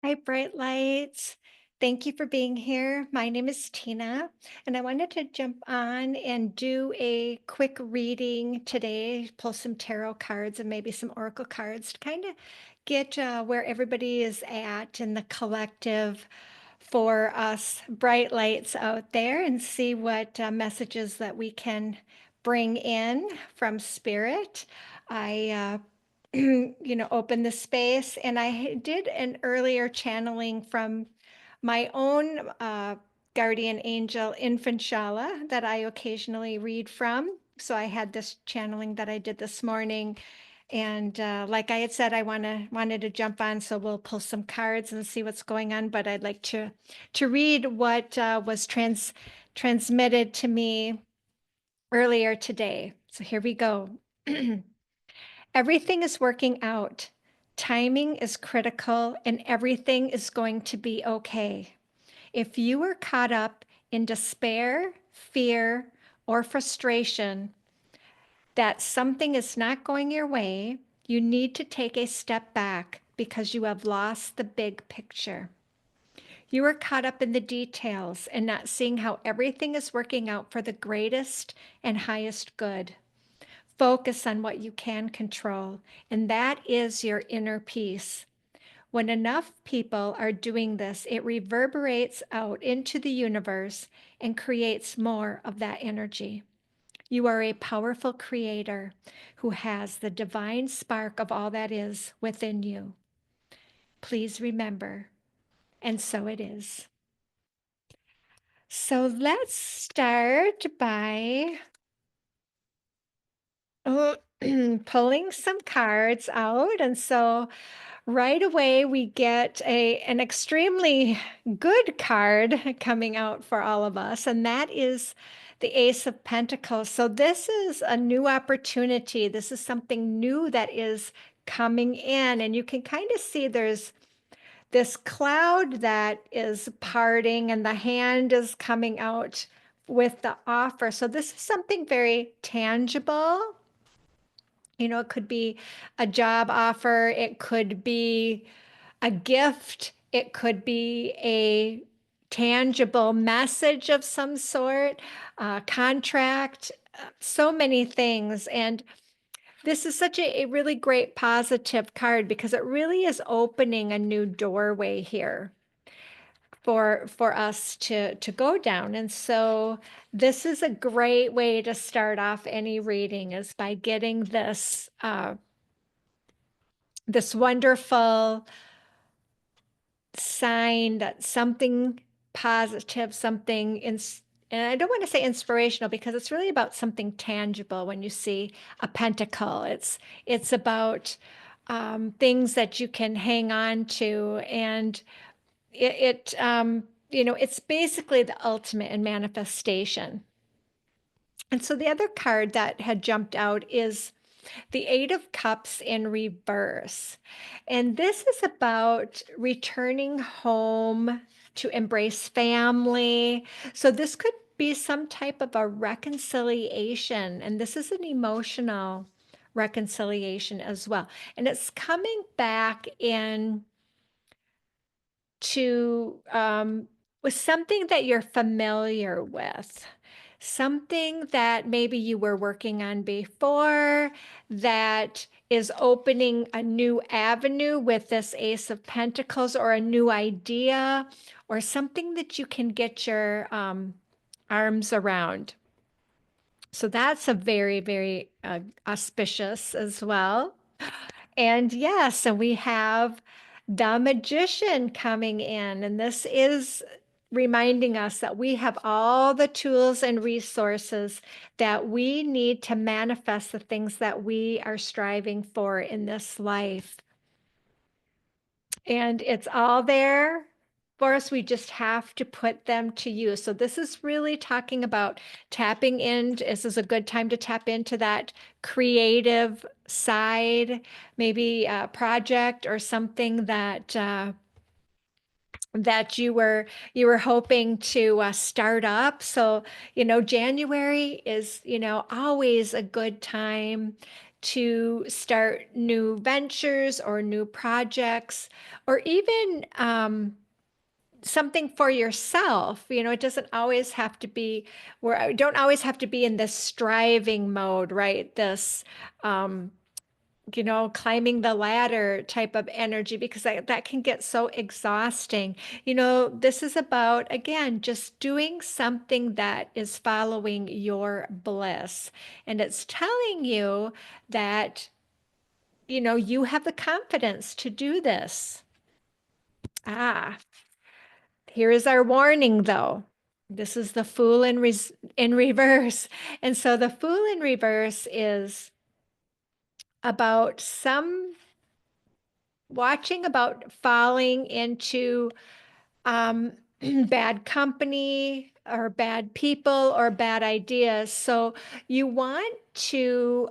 Hi, Bright Lights. Thank you for being here. My name is Tina, and I wanted to jump on and do a quick reading today, pull some tarot cards and maybe some oracle cards to kind of get where everybody is at in the collective for us bright lights out there and see what messages that we can bring in from spirit. I open the space. And did an earlier channeling from my own guardian angel, Infanshala, that I occasionally read from. So I had this channeling that I did this morning. And like I had said, I wanted to jump on, so we'll pull some cards and see what's going on. But I'd like to read what was transmitted to me earlier today. So here we go. Everything is working out. Timing is critical and everything is going to be okay. If you are caught up in despair, fear, or frustration that something is not going your way, you need to take a step back because you have lost the big picture. You are caught up in the details and not seeing how everything is working out for the greatest and highest good. Focus on what you can control, and that is your inner peace. When enough people are doing this, it reverberates out into the universe and creates more of that energy. You are a powerful creator who has the divine spark of all that is within you. Please remember, and so it is. So let's start by pulling some cards out. And so right away, we get an extremely good card coming out for all of us, and that is the Ace of Pentacles. So this is a new opportunity. This is something new that is coming in, and you can kind of see there's this cloud that is parting, and the hand is coming out with the offer. So this is something very tangible. It could be a job offer, it could be a gift, it could be a tangible message of some sort, a contract, so many things. And this is such a really great positive card because it really is opening a new doorway here for us to go down. And so this is a great way to start off any reading is by getting this wonderful sign that something positive, and I don't want to say inspirational because it's really about something tangible. When you see a pentacle, it's about things that you can hang on to, and it's basically the ultimate in manifestation. And so the other card that had jumped out is the Eight of Cups in reverse. And this is about returning home to embrace family. So this could be some type of a reconciliation. And this is an emotional reconciliation as well. And it's coming back in to with something that you're familiar with, something that maybe you were working on before that is opening a new avenue with this Ace of Pentacles, or a new idea, or something that you can get your arms around. So that's a very, very auspicious as well. And yeah, so we have the Magician coming in, and this is reminding us that we have all the tools and resources that we need to manifest the things that we are striving for in this life. And it's all there for us. We just have to put them to use. So this is really talking about tapping in. This is a good time to tap into that creative side, maybe a project or something that you were hoping to start up. So January is always a good time to start new ventures or new projects, or even something for yourself. It doesn't always have to be where I don't always have to be in this striving mode, right? This, um, climbing the ladder type of energy, because that can get so exhausting. This is about, again, just doing something that is following your bliss. And it's telling you that, you have the confidence to do this. Ah, here is our warning, though. This is the Fool in reverse. And so the Fool in reverse is about watching about falling into um, bad company or bad people or bad ideas. So you want to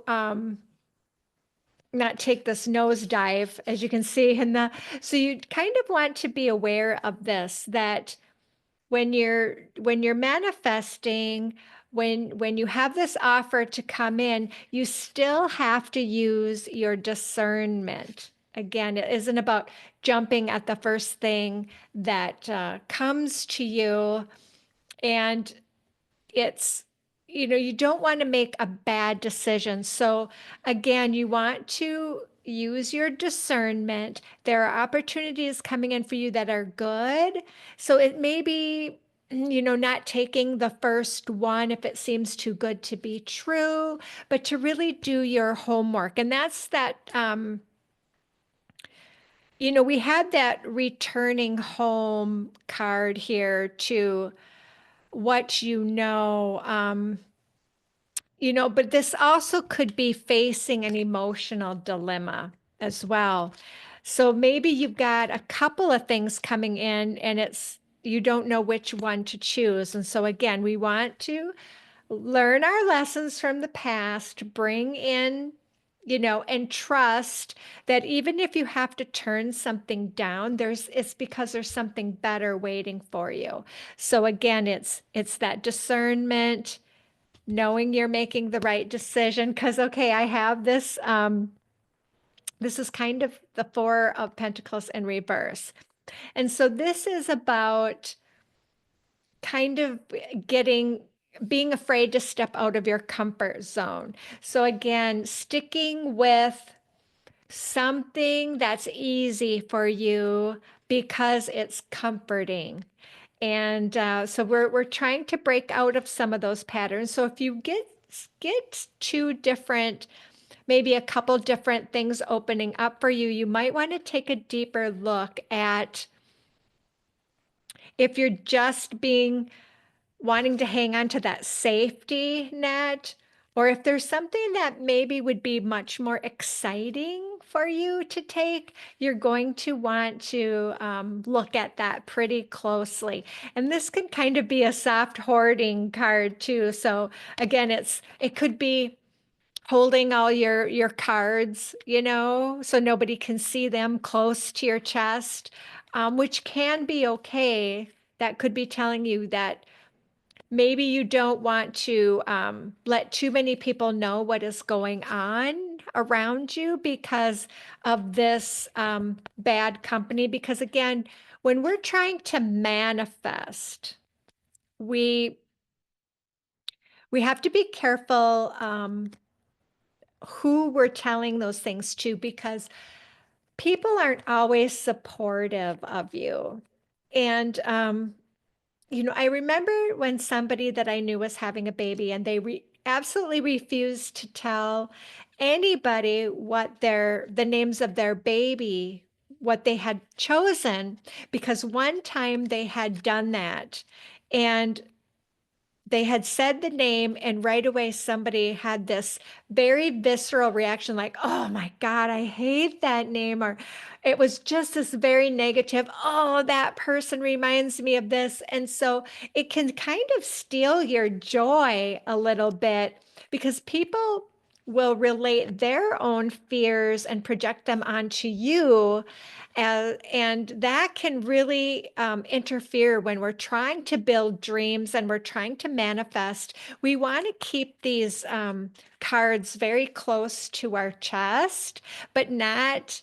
not take this nosedive, as you can see in so you kind of want to be aware of this, that when you're manifesting, when you have this offer to come in, you still have to use your discernment. Again, it isn't about jumping at the first thing that comes to you. And it's, you don't want to make a bad decision. So again, you want to use your discernment. There are opportunities coming in for you that are good. So it may be, not taking the first one if it seems too good to be true, but to really do your homework. And that's that, we had that returning home card here to what but this also could be facing an emotional dilemma as well. So maybe you've got a couple of things coming in and you don't know which one to choose. And so again, we want to learn our lessons from the past, bring in, and trust that even if you have to turn something down, it's because there's something better waiting for you. So again, it's that discernment, knowing you're making the right decision. Because, okay, I have this is kind of the Four of Pentacles in reverse. And so this is about kind of being afraid to step out of your comfort zone. So again, sticking with something that's easy for you because it's comforting. And so we're trying to break out of some of those patterns. So if you get two different, maybe a couple different things opening up for you, you might want to take a deeper look at if you're just being wanting to hang on to that safety net, or if there's something that maybe would be much more exciting for you to take, you're going to want to look at that pretty closely. And this can kind of be a soft hoarding card too. So again, it could be holding all your cards, so nobody can see them close to your chest, which can be okay. That could be telling you that maybe you don't want to let too many people know what is going on around you because of this bad company. Because again, when we're trying to manifest, we we have to be careful who we're telling those things to, because people aren't always supportive of you. And I remember when somebody that I knew was having a baby and they absolutely refused to tell anybody what the names of their baby, what they had chosen, because one time they had done that and they had said the name, and right away somebody had this very visceral reaction like, oh my God, I hate that name. Or it was just this very negative, oh, that person reminds me of this. And so it can kind of steal your joy a little bit, because people will relate their own fears and project them onto you. And that can really interfere when we're trying to build dreams and we're trying to manifest. We want to keep these cards very close to our chest, but not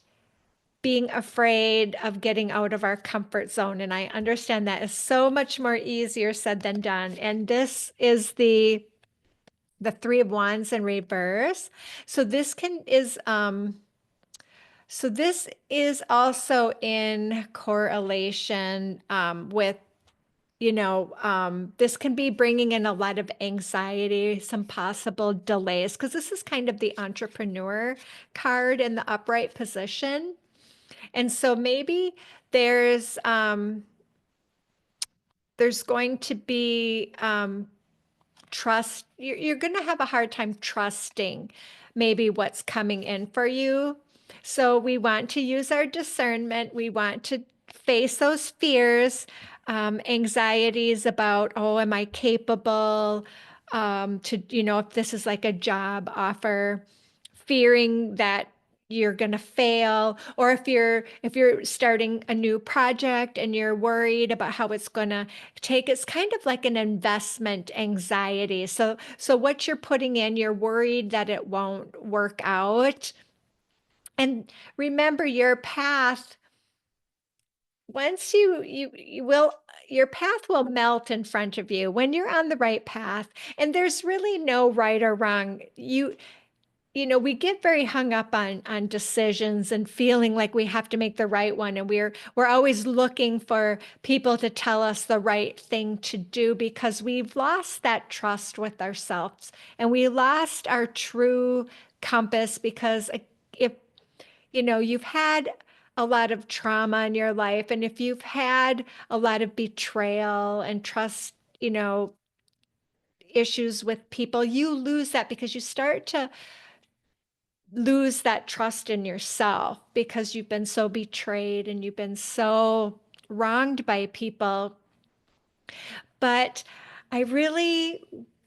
being afraid of getting out of our comfort zone. And I understand that is so much more easier said than done. And this is the Three of Wands in reverse. So this is also in correlation with, this can be bringing in a lot of anxiety, some possible delays, because this is kind of the entrepreneur card in the upright position. And so maybe there's um, there's going to be trust. You're going to have a hard time trusting maybe what's coming in for you. So we want to use our discernment. We want to face those fears, anxieties about, oh, am I capable if this is like a job offer, fearing that you're going to fail, or if you're starting a new project and you're worried about how it's going to take. It's kind of like an investment anxiety. So what you're putting in, you're worried that it won't work out. And remember, your path, once you will, your path will melt in front of you when you're on the right path. And there's really no right or wrong. We get very hung up on decisions and feeling like we have to make the right one, and we're always looking for people to tell us the right thing to do, because we've lost that trust with ourselves, and we lost our true compass. Because if you've had a lot of trauma in your life, and if you've had a lot of betrayal and trust, issues with people, you lose that, because you start to lose that trust in yourself, because you've been so betrayed and you've been so wronged by people. But I really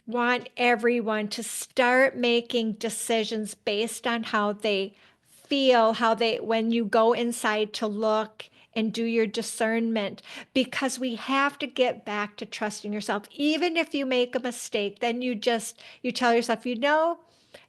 want everyone to start making decisions based on how they feel, when you go inside to look and do your discernment, because we have to get back to trusting yourself. Even if you make a mistake, then you tell yourself,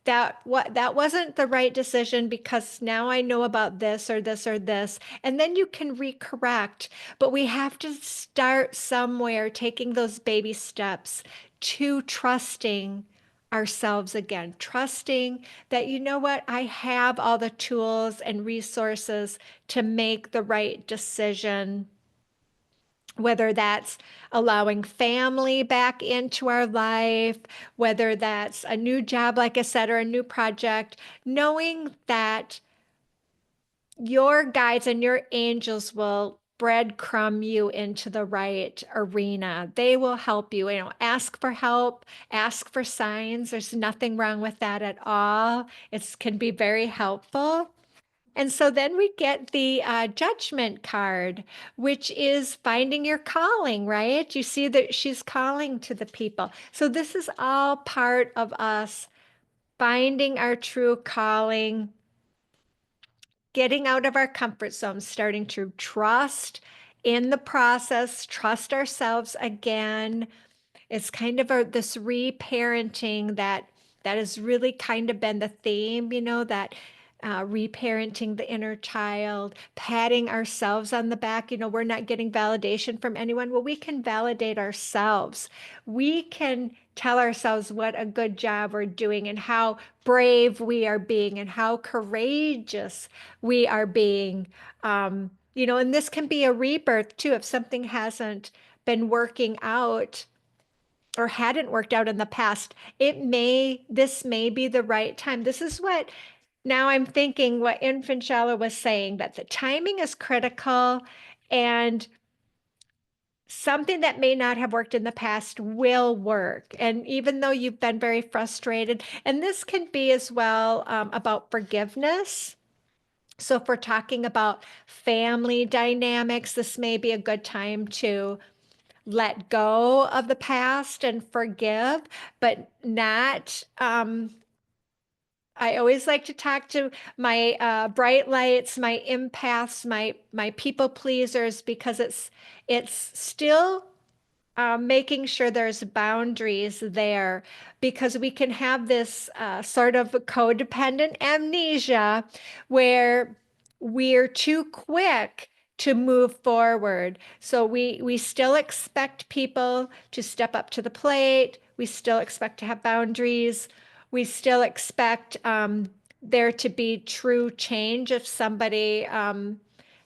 that wasn't the right decision, because now I know about this or this or this, and then you can recorrect. But we have to start somewhere, taking those baby steps to trusting ourselves again, trusting that, what, I have all the tools and resources to make the right decision, whether that's allowing family back into our life, whether that's a new job, like I said, or a new project, knowing that your guides and your angels will breadcrumb you into the right arena. They will help you, ask for help, ask for signs. There's nothing wrong with that at all. It can be very helpful. And so then we get the judgment card, which is finding your calling, right? You see that she's calling to the people. So this is all part of us finding our true calling, getting out of our comfort zone, starting to trust in the process, trust ourselves again. It's kind of this reparenting that has really kind of been the theme, that reparenting the inner child, patting ourselves on the back. We're not getting validation from anyone. Well, we can validate ourselves. We can tell ourselves what a good job we're doing, and how brave we are being, and how courageous we are being. And this can be a rebirth too, if something hasn't been working out or hadn't worked out in the past. This may be the right time. This is what now I'm thinking, what Infant Shala was saying, that the timing is critical, and something that may not have worked in the past will work. And even though you've been very frustrated, and this can be as well about forgiveness. So if we're talking about family dynamics, this may be a good time to let go of the past and forgive, but not I always like to talk to my bright lights, my empaths, my people pleasers, because it's still making sure there's boundaries there, because we can have this sort of codependent amnesia where we're too quick to move forward. So we still expect people to step up to the plate. We still expect to have boundaries. We still expect there to be true change if somebody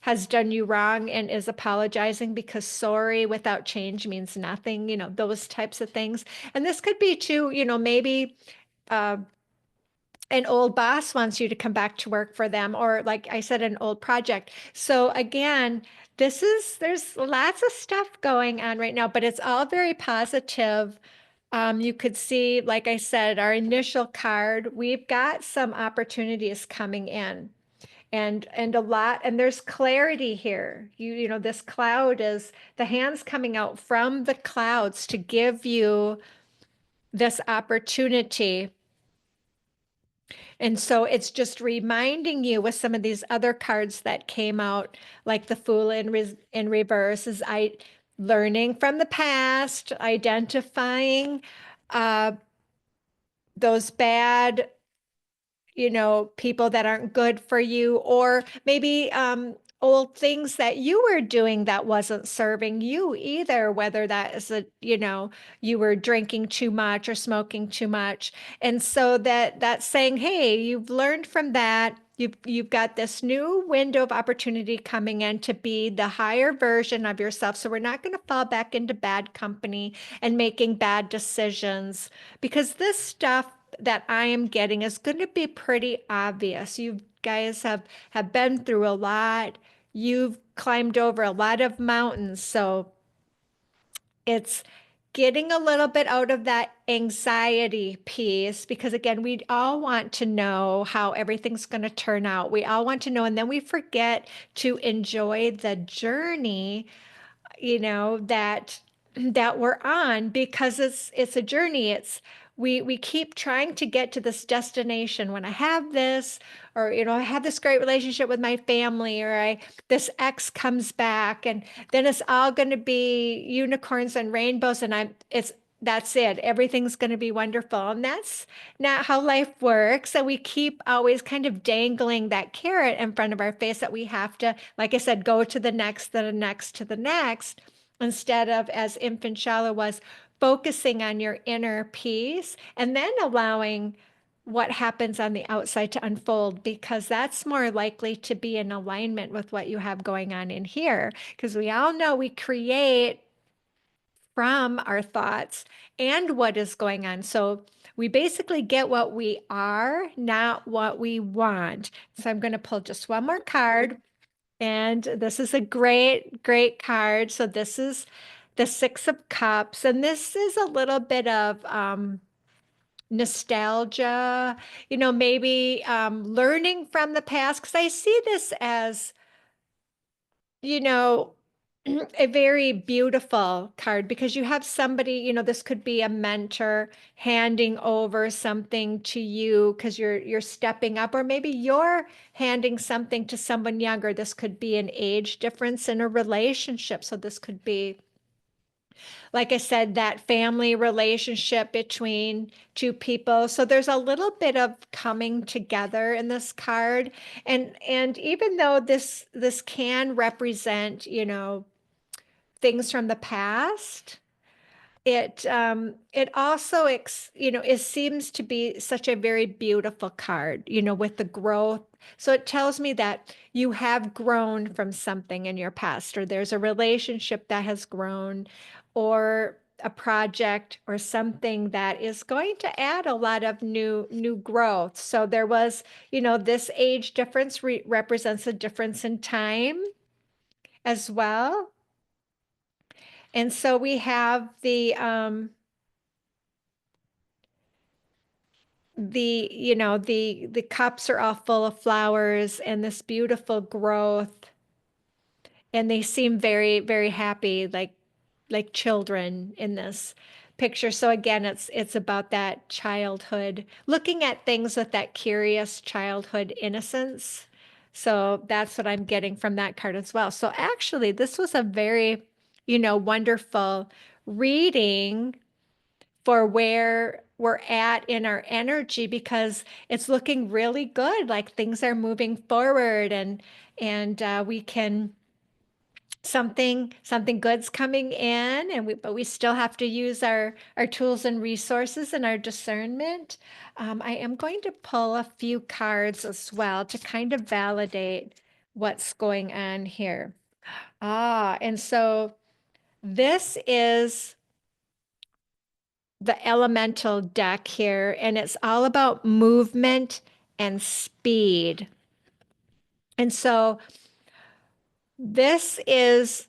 has done you wrong and is apologizing, because sorry without change means nothing, those types of things. And this could be too, maybe uh, an old boss wants you to come back to work for them, or like I said, an old project. So again, there's lots of stuff going on right now, but it's all very positive. You could see, like I said, our initial card, we've got some opportunities coming in, and a lot, and there's clarity here. This cloud is the hands coming out from the clouds to give you this opportunity. And so it's just reminding you with some of these other cards that came out, like the Fool in reverse, is I learning from the past, identifying uh, those bad, people that aren't good for you, or maybe old things that you were doing that wasn't serving you either, whether that is you were drinking too much or smoking too much. And so that's saying, hey, you've learned from that. You've got this new window of opportunity coming in to be the higher version of yourself. So we're not going to fall back into bad company and making bad decisions, because this stuff that I am getting is going to be pretty obvious. You guys have been through a lot. You've climbed over a lot of mountains, so it's getting a little bit out of that anxiety piece, because again, we all want to know how everything's going to turn out. We all want to know, and then we forget to enjoy the journey, that we're on, because it's a journey. We keep trying to get to this destination. When I have this, or I have this great relationship with my family, or this ex comes back, and then it's all going to be unicorns and rainbows, and that's it. Everything's going to be wonderful. And that's not how life works. So we keep always kind of dangling that carrot in front of our face, that we have to, like I said, go to the next, to the next, to the next, instead of, as Infant Shala was, focusing on your inner peace and then allowing what happens on the outside to unfold, because that's more likely to be in alignment with what you have going on in here. Because we all know we create from our thoughts and what is going on. So we basically get what we are, not what we want. So I'm going to pull just one more card. And this is a great, great card. So this is the Six of Cups. And this is a little bit of nostalgia, maybe learning from the past. Because I see this as, you know, a very beautiful card, because you have somebody, this could be a mentor handing over something to you because you're stepping up, or maybe you're handing something to someone younger. This could be an age difference in a relationship. So this could be, like I said, that family relationship between two people. So there's a little bit of coming together in this card. And even though this can represent, things from the past, it also it seems to be such a very beautiful card, with the growth. So it tells me that you have grown from something in your past, or there's a relationship that has grown, or a project or something that is going to add a lot of new growth. So there was, this age difference represents a difference in time as well. And so we have the cups are all full of flowers and this beautiful growth, and they seem very, very happy, like children in this picture. So again, it's about that childhood, looking at things with that curious childhood innocence. So that's what I'm getting from that card as well. So actually, this was a very, wonderful reading for where we're at in our energy because it's looking really good. Like things are moving forward and we can something good's coming in and but we still have to use our tools and resources and our discernment. I am going to pull a few cards as well to kind of validate what's going on here. And so this is the elemental deck here, and it's all about movement and speed. And so this is,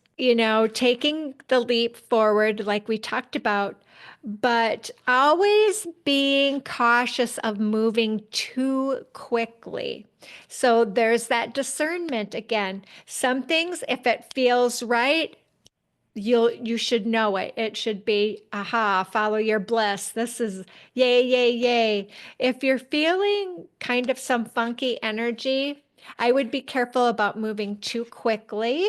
taking the leap forward, like we talked about, but always being cautious of moving too quickly. So there's that discernment again. Some things, if it feels right, you should know it. It should be, aha, follow your bliss. This is yay, yay, yay. If you're feeling kind of some funky energy, I would be careful about moving too quickly.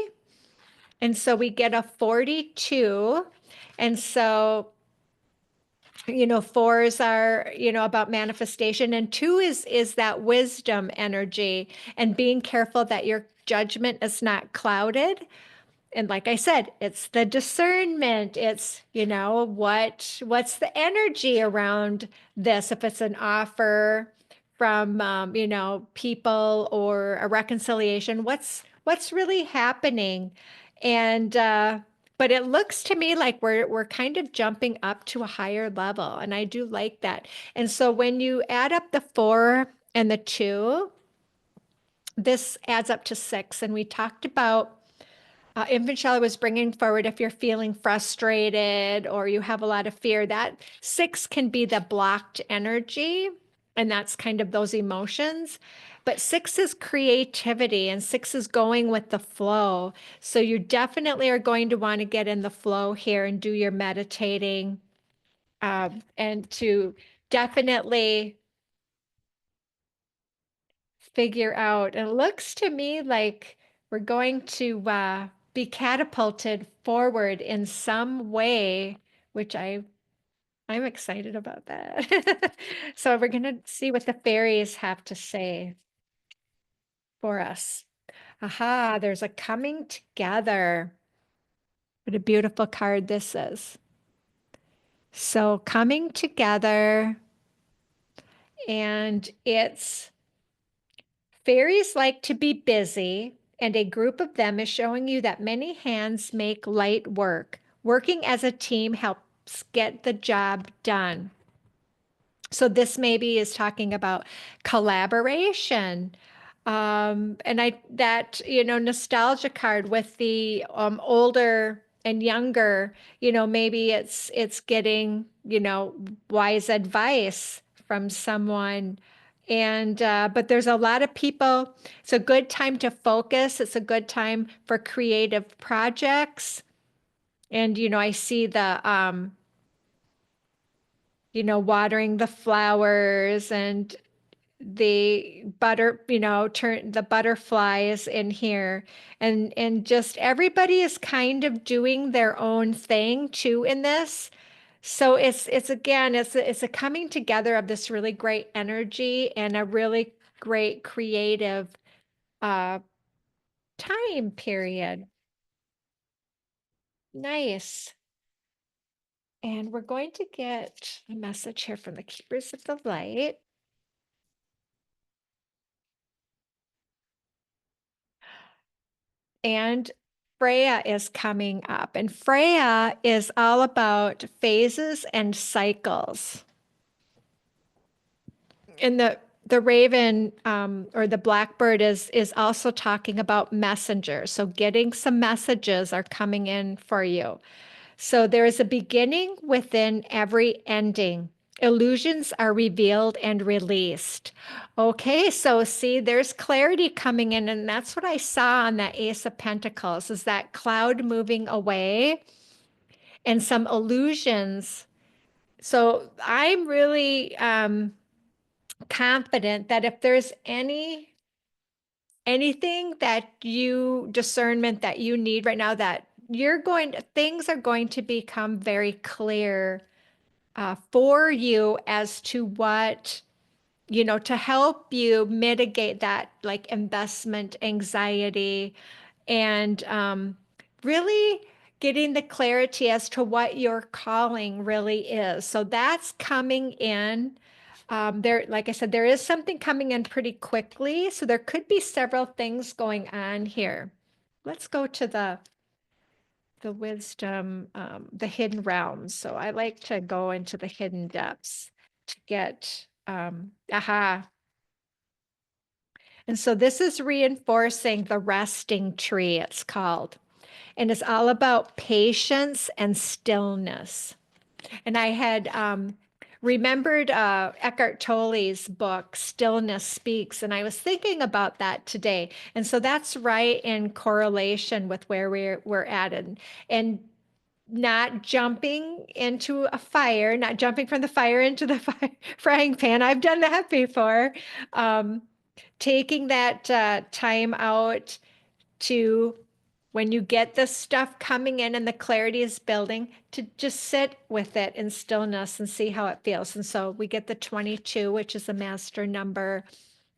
And so we get a 42. And so, fours are, about manifestation, and two is that wisdom energy and being careful that your judgment is not clouded. And like I said, it's the discernment. It's, what's the energy around this? If it's an offer from, people or a reconciliation, what's really happening? And but it looks to me like we're kind of jumping up to a higher level, and I do like that. And so when you add up the four and the two, this adds up to six. And we talked about Infant Shelley was bringing forward if you're feeling frustrated or you have a lot of fear, that six can be the blocked energy. And that's kind of those emotions. But six is creativity and six is going with the flow. So you definitely are going to want to get in the flow here and do your meditating and to definitely figure out. It looks to me like we're going to be catapulted forward in some way, which I'm excited about that. So we're going to see what the fairies have to say for us. Aha, there's a coming together. What a beautiful card this is. So coming together, and it's fairies like to be busy, and a group of them is showing you that many hands make light work. Working as a team helps get the job done. So this maybe is talking about collaboration. And that, nostalgia card with the older and younger, maybe it's getting, wise advice from someone. And but there's a lot of people. It's a good time to focus. It's a good time for creative projects. And I see the watering the flowers and the turn the butterflies in here, and just everybody is kind of doing their own thing too in this. So it's again, it's a coming together of this really great energy and a really great creative uh time period. Nice. And we're going to get a message here from the keepers of the light. And Freya is coming up, and Freya is all about phases and cycles. And the raven or the blackbird is also talking about messengers. So getting some messages are coming in for you. So there is a beginning within every ending. Illusions are revealed and released. Okay, so see, there's clarity coming in, and that's what I saw on that Ace of Pentacles, is that cloud moving away and some illusions So I'm really confident that if there's anything that you discernment that you need right now, that things are going to become very clear for you as to what, to help you mitigate that like investment anxiety and really getting the clarity as to what your calling really is. So that's coming in. There, like I said, there is something coming in pretty quickly. So there could be several things going on here. Let's go to the wisdom, the hidden realms. So I like to go into the hidden depths to get aha. And so this is reinforcing the resting tree, it's called. And it's all about patience and stillness. And I had remembered Eckhart Tolle's book, Stillness Speaks, and I was thinking about that today. And so that's right in correlation with where we're at. And not jumping into a fire, not jumping from the fire into the frying pan. I've done that before. Um, Taking that time out to when you get the stuff coming in and the clarity is building, to just sit with it in stillness and see how it feels. And so we get the 22, which is a master number.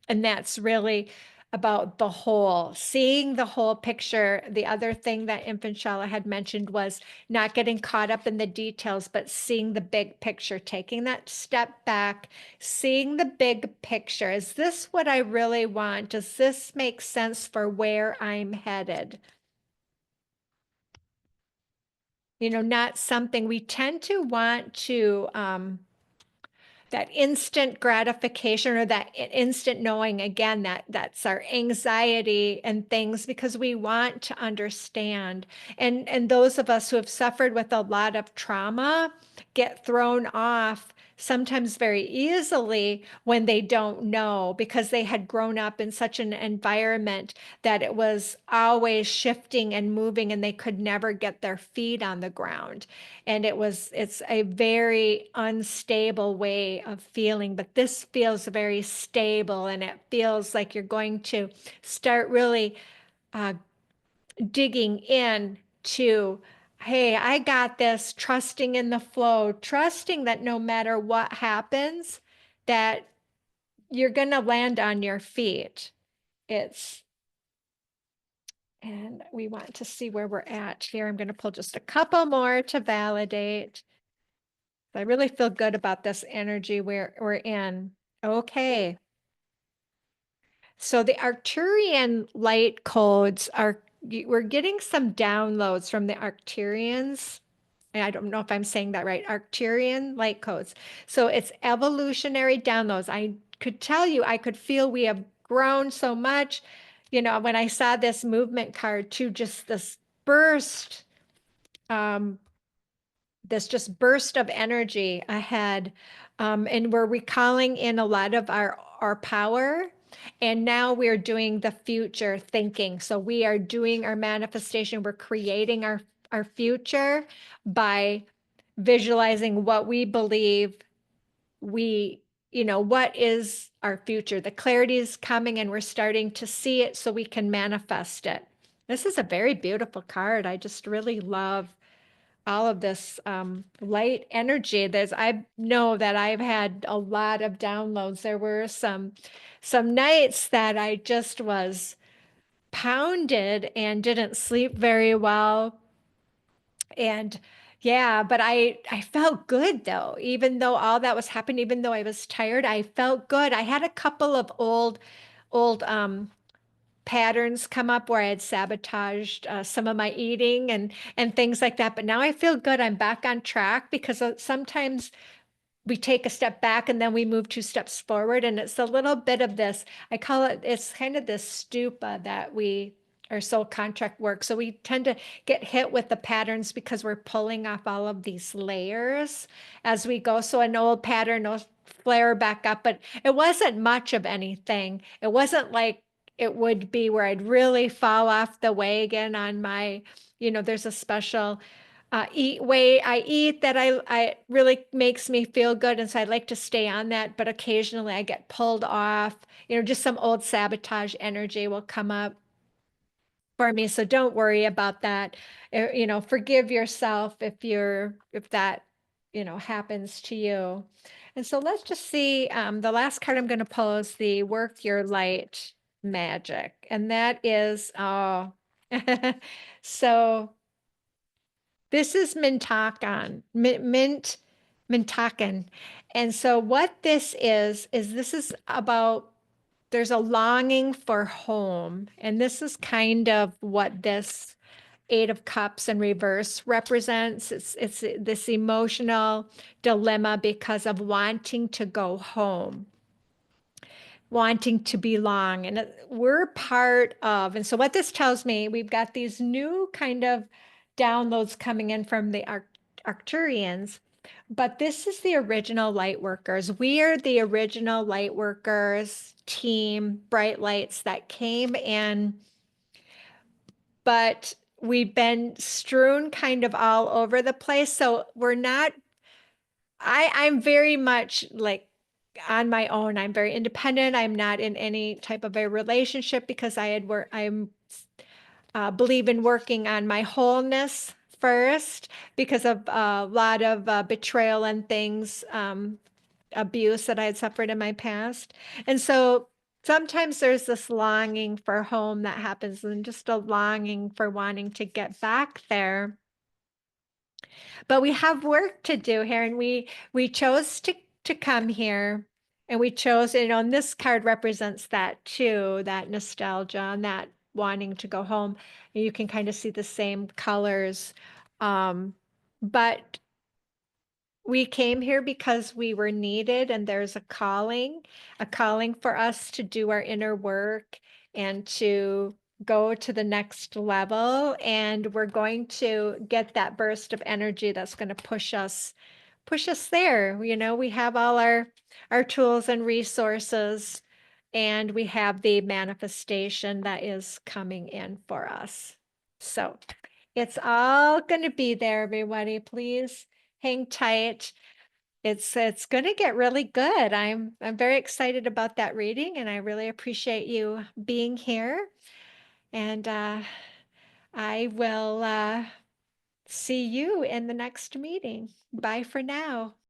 And that's really about the whole, seeing the whole picture. The other thing that Infant Shala had mentioned was not getting caught up in the details, but seeing the big picture, taking that step back, seeing the big picture. Is this what I really want? Does this make sense for where I'm headed? Not something we tend to want to that instant gratification or that instant knowing. Again, that's our anxiety and things, because we want to understand. And those of us who have suffered with a lot of trauma get thrown off sometimes very easily when they don't know, because they had grown up in such an environment that it was always shifting and moving and they could never get their feet on the ground. And it's a very unstable way of feeling, but this feels very stable, and it feels like you're going to start really uh, digging in to, hey, I got this, trusting in the flow, trusting that no matter what happens, that you're going to land on your feet. It's And we want to see where we're at here. I'm going to pull just a couple more to validate. I really feel good about this energy we're in. Okay. So the Arcturian light codes we're getting some downloads from the Arcturians. And I don't know if I'm saying that right. Arcturian light codes. So it's evolutionary downloads. I could tell you, I could feel we have grown so much. When I saw this movement card too, just um, this just burst of energy ahead. And we're recalling in a lot of our power. And now we're doing the future thinking. So we are doing our manifestation. We're creating our future by visualizing what we believe we, what is our future. The clarity is coming and we're starting to see it so we can manifest it. This is a very beautiful card. I just really love all of this light energy. I know that I've had a lot of downloads. There were some nights that I just was pounded and didn't sleep very well. And yeah, but I felt good though. Even though all that was happening, even though I was tired, I felt good. I had a couple of old patterns come up where I had sabotaged some of my eating and things like that. But now I feel good. I'm back on track, because sometimes we take a step back and then we move two steps forward. And it's a little bit of this, I call it, it's kind of this stupa that our soul contract work. So we tend to get hit with the patterns because we're pulling off all of these layers as we go. So an old pattern will flare back up, but it wasn't much of anything. It wasn't like it would be where I'd really fall off the wagon on there's a special eat way I eat that I really makes me feel good. And so I like to stay on that, but occasionally I get pulled off. Just some old sabotage energy will come up for me. So don't worry about that. Forgive yourself if that, happens to you. And so let's just see. The last card I'm going to pull is the work your light magic. And that is, oh, so this is Mintakan, Mintakan. And so what this is about there's a longing for home. And this is kind of what this Eight of Cups in reverse represents. It's this emotional dilemma because of wanting to go home, wanting to belong. And we're part of, and so what this tells me, we've got these new kind of downloads coming in from the Arcturians, but this is the original light workers. We are the original light workers team, bright lights that came in, but we've been strewn kind of all over the place. So we're not, I'm very much like on my own. I'm very independent. I'm not in any type of a relationship because I'm believe in working on my wholeness first because of a lot of betrayal and things, abuse that I had suffered in my past. And so sometimes there's this longing for home that happens and just a longing for wanting to get back there. But we have work to do here, and we chose to come here, and we chose, and this card represents that too, that nostalgia and that wanting to go home. And you can kind of see the same colors. But we came here because we were needed, and there's a calling for us to do our inner work and to go to the next level. And we're going to get that burst of energy that's going to push us there. We have all our tools and resources, and we have the manifestation that is coming in for us. So it's all going to be there, everybody. Please hang tight. It's going to get really good. I'm very excited about that reading, and I really appreciate you being here. And I will see you in the next meeting. Bye for now.